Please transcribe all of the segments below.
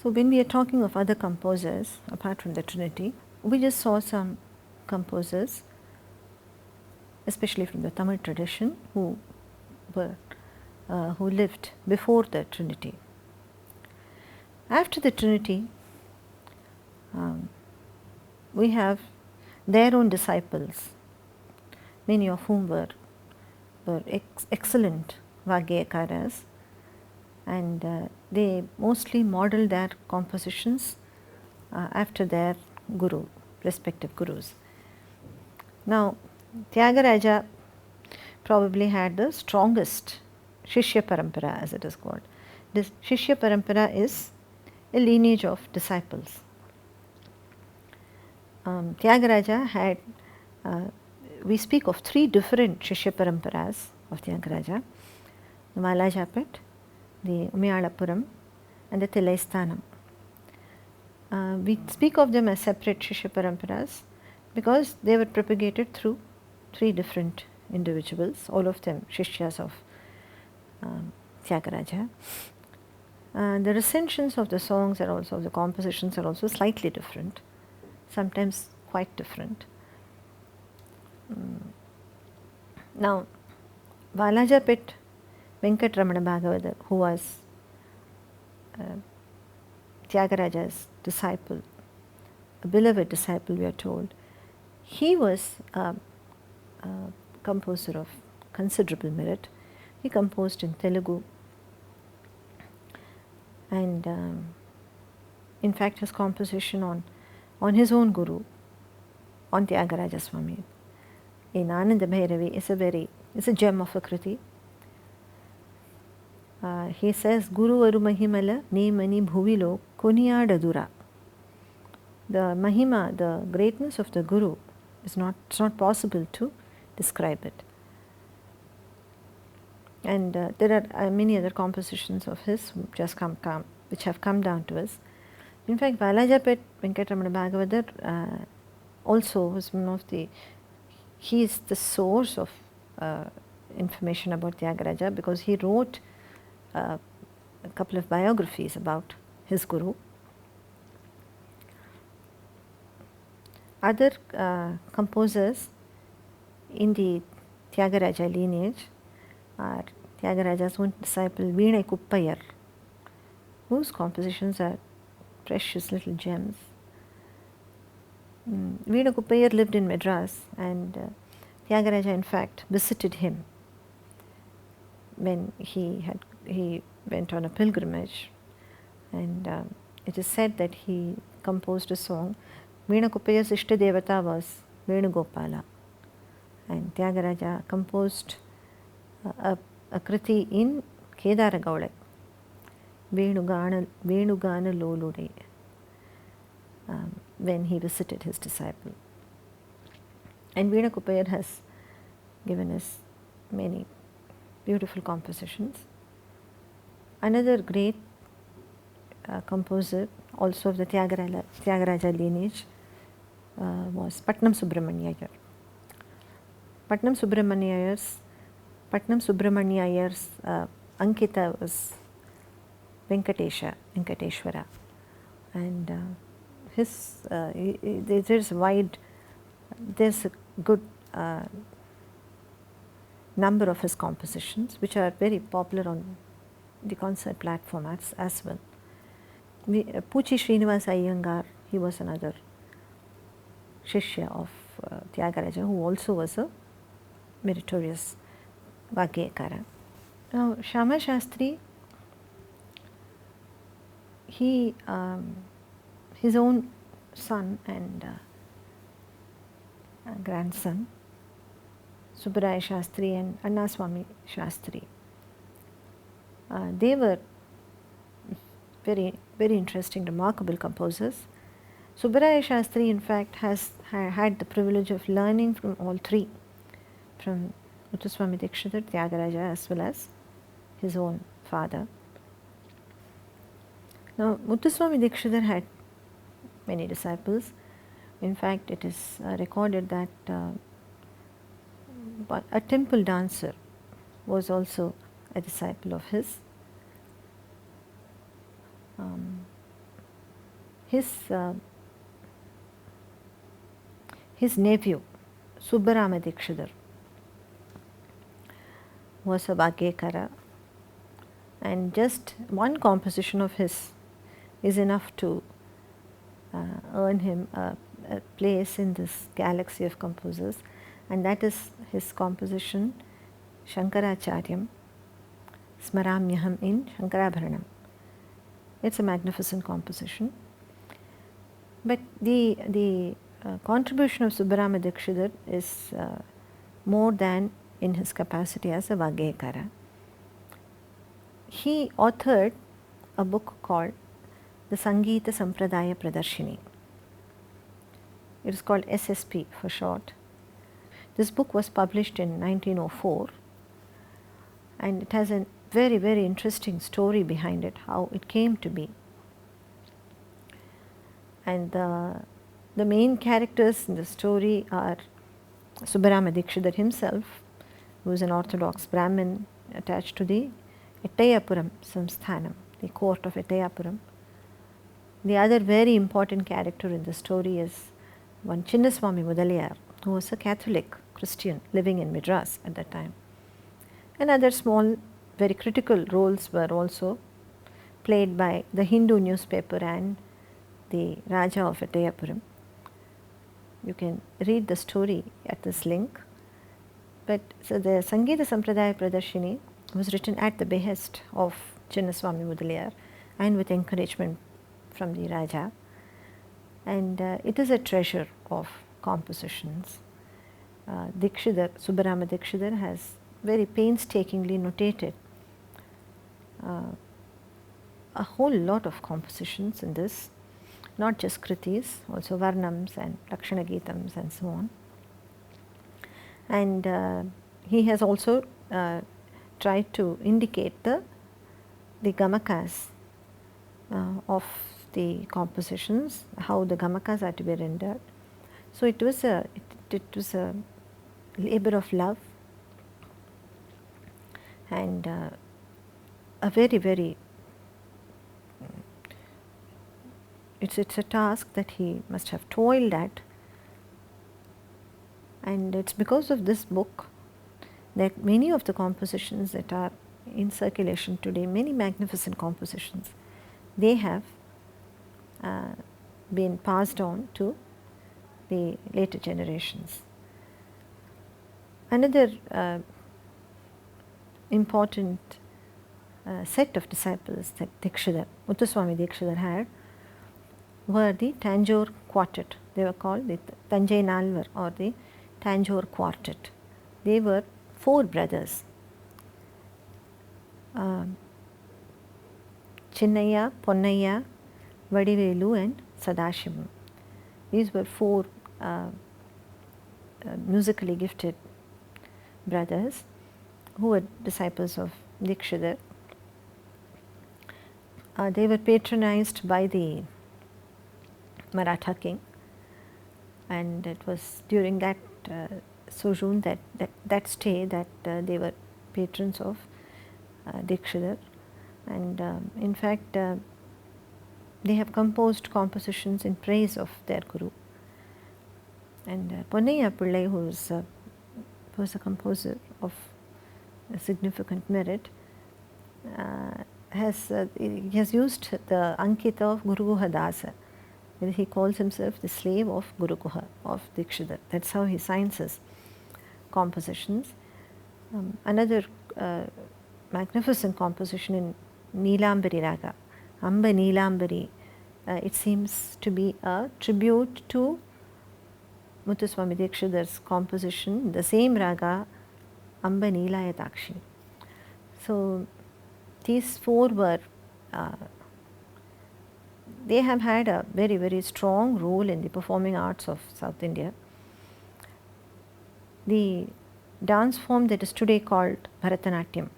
So when we are talking of other composers apart from the Trinity, we just saw some composers, especially from the Tamil tradition, who lived before the Trinity. After the Trinity, we have their own disciples, many of whom were excellent Vagyakaras, and they mostly modeled their compositions after their guru, respective gurus. Now, Tyagaraja probably had the strongest Shishya Parampara, as it is called. This Shishya Parampara is a lineage of disciples. Tyagaraja had, we speak of 3 different Shishya Paramparas of Tyagaraja: the Valajapet, the Umyalapuram, and the Tilaisthanam. We speak of them as separate Shishya Paramparas because they were propagated through 3 different individuals, all of them Shishyas of Tyagaraja. The recensions of the songs are also, the compositions are also slightly different, sometimes quite different. Now, Valajapet Venkatramana Bhagavatar, who was Tyagaraja's disciple, a beloved disciple, we are told, he was a composer of considerable merit. He composed in Telugu, and in fact his composition on his own guru, on Tyagaraja Swami, in Ananda Bhairavi, is a gem of a kriti. He says, Guru Varu Mahimala Nemani Bhuvilo Koniyadadura. The Mahima, the greatness of the Guru, it's not possible to describe it. And there are many other compositions of his which have come down to us. In fact, Valajapet Venkatramana Bhagavatar also was one of the, he is the source of information about Tyagaraja, because he wrote a couple of biographies about his guru. Other composers in the Tyagaraja lineage are Tyagaraja's own disciple Veena Kuppayar, whose compositions are precious little gems. Veena Kuppayar lived in Madras, and Tyagaraja in fact visited him when he went on a pilgrimage, and it is said that he composed a song. Veena Kuppayar's Ishta Devata was Venugopala, and Tyagaraja composed a kriti in Kedaragaule, Venugana Lolude, when he visited his disciple. And Veena Kuppayar has given us many beautiful compositions. Another great composer, also of the Tyagaraja lineage, was Patnam Subramanya Iyer. Patnam Subramanya Iyer's Ankita was Venkateshwara, and there's a good number of his compositions which are very popular on the concert platform as well. Puchi Srinivasa Iyengar, he was another Shishya of Tyagaraja, who also was a meritorious Vagyakara. Now, Shama Shastri, his own son and grandson, Subbaraya Shastri and Annaswamy Shastri, they were very, very interesting, remarkable composers. Subbaraya Shastri in fact had the privilege of learning from all 3, from Muthuswami Dikshitar, Tyagaraja, as well as his own father. Now, Muthuswami Dikshitar had many disciples. In fact, it is recorded that a temple dancer was also a disciple of his. his nephew Subbarama Dikshidhar was a Bhagyekara, and just one composition of his is enough to earn him a place in this galaxy of composers, and that is his composition Shankaracharyam Smaramyaham in Shankarabharanam. It's a magnificent composition. But the contribution of Subbarama Dikshidhar is more than in his capacity as a Vagyekara. He authored a book called the Sangeeta Sampradaya Pradarshini. It is called SSP for short. This book was published in 1904, and it has a very, very interesting story behind it, how it came to be. And the main characters in the story are Subbarama Dikshidhar himself, who is an orthodox Brahmin attached to the Ettayapuram Samsthanam, the court of Ettayapuram. The other very important character in the story is one Chinnaswami Mudaliyar, who was a Catholic Christian living in Madras at that time. And other small, very critical roles were also played by the Hindu newspaper and the Raja of Ettayapuram. You can read the story at this link. But so the Sangeeta Sampradaya Pradarshini was written at the behest of Chinnaswami Mudaliyar and with encouragement from the Raja, and it is a treasure of compositions. Dikshidhar, Subbarama Dikshidhar has very painstakingly notated a whole lot of compositions in this, not just kritis, also varnams and lakshana geetams and so on. And he has also tried to indicate the gamakas of the compositions, how the gamakas are to be rendered. So it was a labor of love, and a very, very it's a task that he must have toiled at. And it's because of this book that many of the compositions that are in circulation today, many magnificent compositions, they have been passed on to the later generations. Another important set of disciples that Dikshidhar, Muthuswami Dikshidhar had were the Tanjore Quartet. They were called the Tanjai Nalvar or the Tanjore Quartet. They were 4 brothers, Chinnaya, Ponnaya, Vadivelu and Sadashivam. These were 4 musically gifted brothers who were disciples of Dikshidhar. They were patronized by the Maratha king, and it was during that sojourn, that stay, that they were patrons of Dikshidhar. And in fact they have composed compositions in praise of their guru. And Ponnaya Pillai, who was a composer of significant merit, he has used the Ankita of Guru Guha Dasa. He calls himself the slave of Guru Guha, of Dikshidhar. That's how he signs his compositions. Another magnificent composition in Neelambari Raga, Amba Neelambari, it seems to be a tribute to Muthuswami Dikshidhar's composition, the same raga, Amba Neelayatakshi. So these 4 were, they have had a very, very strong role in the performing arts of South India. The dance form that is today called Bharatanatyam,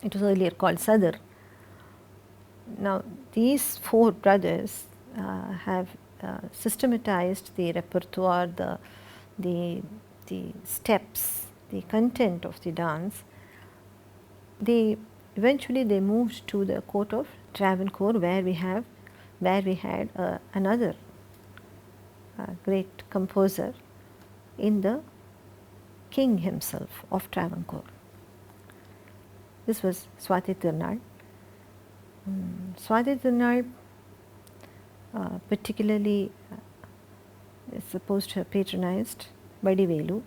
it was earlier called Sadar. Now these 4 brothers have systematized the repertoire, the steps, the content of the dance. Eventually they moved to the court of Travancore, where we have where we had another great composer in the king himself of Travancore. This was Swati Tirunal. Swati Tirunal particularly is supposed to have patronized Vadivelu,